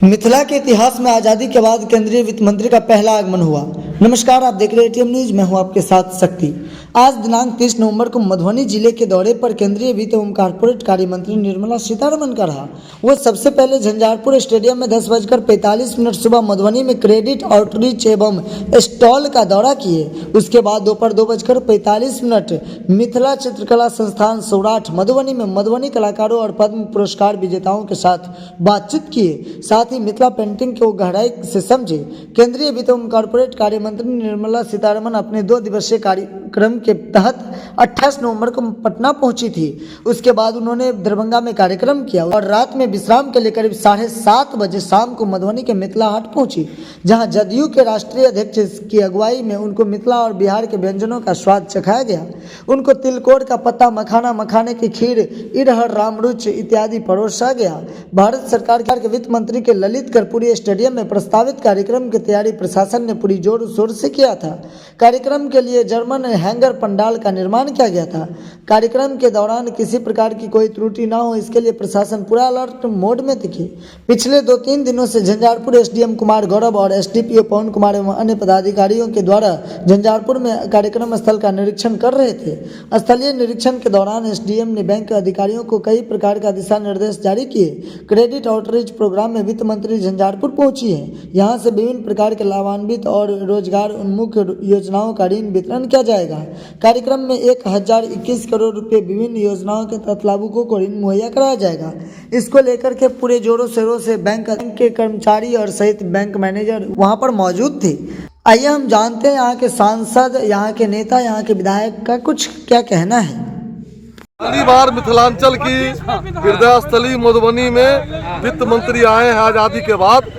मिथिला के इतिहास में आज़ादी के बाद केंद्रीय वित्त मंत्री का पहला आगमन हुआ। नमस्कार, आप देख रहे हैं एटीएम न्यूज। मैं हूं आपके साथ शक्ति। आज दिनांक 30 नवंबर को मधुबनी जिले के दौरे पर केंद्रीय वित्त एवं कारपोरेट कार्य मंत्री निर्मला सीतारमण का रहा। वो सबसे पहले झंझारपुर स्टेडियम में 10:45 सुबह मधुबनी में क्रेडिट आउटरीच एवं स्टॉल का दौरा किए। उसके बाद दोपहर 2:45 मिथिला चित्रकला संस्थान सौराठ मधुबनी में मधुबनी कलाकारों और पद्म पुरस्कार विजेताओं के साथ बातचीत किए। साथ ही मिथिला पेंटिंग को गहराई से समझे। केंद्रीय वित्त एवं कारपोरेट कार्य मंत्री निर्मला सीतारमण अपने 2 दिवसीय कार्यक्रम के तहत 28 नवंबर को पटना पहुंची थी। उसके बाद उन्होंने दरभंगा में कार्यक्रम किया और रात में विश्राम के लिए करीब 7:30 बजे शाम को मधुबनी के मिथिला हाट पहुंची, जहां जदयू के राष्ट्रीय अध्यक्ष की अगुवाई में उनको मिथिला और बिहार के व्यंजनों का स्वाद चखाया गया। उनको तिलकोर का पत्ता, मखाना, मखाने की खीर, इरहड़, रामरुच इत्यादि परोसा गया। भारत सरकार के वित्त मंत्री के ललित कर्पूरी स्टेडियम में प्रस्तावित कार्यक्रम की तैयारी प्रशासन ने पूरी जोर शोर से किया था। कार्यक्रम के लिए जर्मन हैंगर पंडाल का निर्माण किया गया था। कार्यक्रम के दौरान किसी प्रकार की कोई त्रुटि न हो, इसके लिए प्रशासन पूरा अलर्ट मोड में दिखे। पिछले 2-3 दिनों से झंझारपुर एसडीएम कुमार गौरव और एसडीपीओ पवन कुमार एवं अन्य पदाधिकारियों के द्वारा झंझारपुर में कार्यक्रम स्थल का निरीक्षण कर रहे थे। स्थलीय निरीक्षण के दौरान एसडीएम ने बैंक अधिकारियों को कई प्रकार का दिशा निर्देश जारी किए। क्रेडिट आउटरीच प्रोग्राम में वित्त मंत्री झंझारपुर पहुंची है। यहाँ से विभिन्न प्रकार के लाभान्वित और रोजगार उन्मुख योजनाओं का ऋण वितरण किया जाएगा। कार्यक्रम में 1021 करोड़ रुपए विभिन्न योजनाओं के तहत लाभुकों को ऋण मुहैया कराया जाएगा। इसको लेकर के पूरे जोरों शोरों से बैंक के कर्मचारी और सहित बैंक मैनेजर वहां पर मौजूद थे। आइए हम जानते हैं यहाँ के सांसद, यहाँ के नेता, यहाँ के विधायक का कुछ क्या कहना है। पहली बार मिथिलांचल की हृदय स्थली मधुबनी में वित्त मंत्री आए हैं आज़ादी के बाद।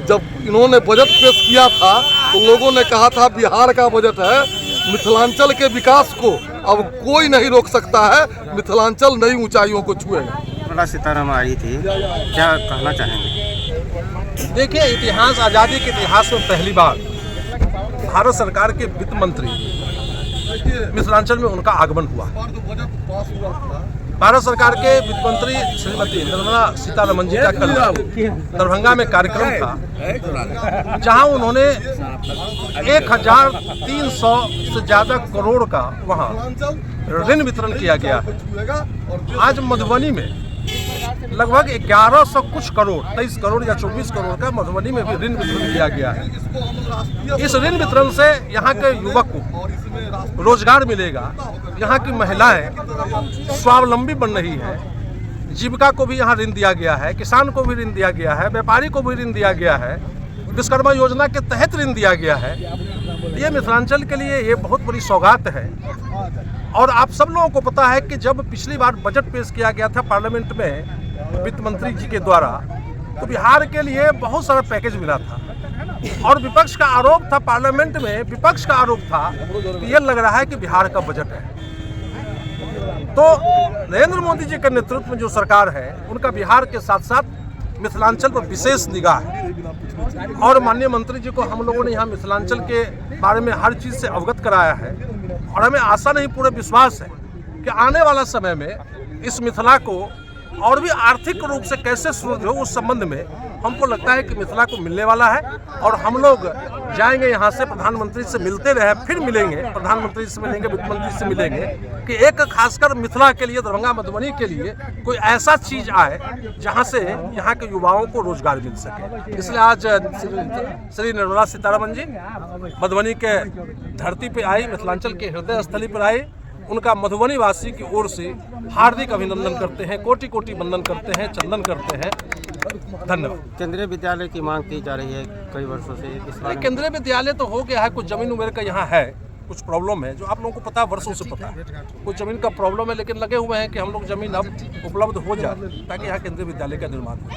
जब इन्होंने बजट पेश किया था तो लोगों ने कहा था बिहार का बजट है, मिथिलांचल के विकास को अब कोई नहीं रोक सकता है, मिथिलांचल नई ऊंचाइयों को छुएगा। निर्मला सीतारमण आई थी, क्या कहना चाहेंगे? देखिए, इतिहास, आज़ादी के इतिहास में पहली बार भारत सरकार के वित्त मंत्री मिथिलांचल में उनका आगमन हुआ। भारत सरकार के वित्त मंत्री श्रीमती निर्मला सीतारमण जी का कल दरभंगा में कार्यक्रम था, जहां उन्होंने 1300 से ज्यादा करोड़ का वहां ऋण वितरण किया गया है। आज मधुबनी में लगभग 1100 कुछ करोड़, 23 करोड़ या 24 करोड़ का मधुबनी में भी ऋण वितरण किया गया है। इस ऋण वितरण से यहाँ के युवक को रोजगार मिलेगा, यहाँ की महिलाएं स्वावलंबी बन रही है, जीविका को भी यहाँ ऋण दिया गया है, किसान को भी ऋण दिया गया है, व्यापारी को भी ऋण दिया गया है, विश्वकर्मा योजना के तहत ऋण दिया गया है। ये मिथिलांचल के लिए ये बहुत बड़ी सौगात है। और आप सब लोगों को पता है कि जब पिछली बार बजट पेश किया गया था पार्लियामेंट में वित्त मंत्री जी के द्वारा, तो बिहार के लिए बहुत सारा पैकेज मिला था और विपक्ष का आरोप था, पार्लियामेंट में विपक्ष का आरोप था कि यह लग रहा है कि बिहार का बजट है। तो नरेंद्र मोदी जी के नेतृत्व में जो सरकार है, उनका बिहार के साथ साथ मिथिलांचल पर विशेष निगाह है। और माननीय मंत्री जी को हम लोगों ने यहाँ मिथिलांचल के बारे में हर चीज़ से अवगत कराया है और हमें आशा नहीं, पूरे विश्वास है कि आने वाला समय में इस मिथिला को और भी आर्थिक रूप से कैसे सुदृढ़ हो, उस संबंध में हमको लगता है कि मिथिला को मिलने वाला है। और हम लोग जाएंगे यहाँ से, प्रधानमंत्री से मिलते रहे, फिर मिलेंगे, प्रधानमंत्री से मिलेंगे, वित्त मंत्री से मिलेंगे कि एक खासकर मिथिला के लिए, दरभंगा मधुबनी के लिए कोई ऐसा चीज़ आए जहाँ से यहाँ के युवाओं को रोजगार मिल सके। इसलिए आज श्री निर्मला सीतारमण जी मधुबनी के धरती पर आई, मिथिलांचल के हृदय स्थली पर आई। उनका मधुबनी वासी की ओर से हार्दिक अभिनंदन करते हैं, कोटि कोटि वंदन करते हैं, चंदन करते हैं। धन्यवाद। केंद्रीय विद्यालय की मांग की जा रही है कई वर्षों से। केंद्रीय विद्यालय तो हो गया है, कुछ जमीन उमेर का यहाँ है, कुछ प्रॉब्लम है जो आप लोगों को पता है, वर्षों से पता है, कुछ जमीन का प्रॉब्लम है, लेकिन लगे हुए हैं कि हम लोग जमीन अब उपलब्ध हो जाए ताकि यहाँ केंद्रीय विद्यालय का निर्माण हो।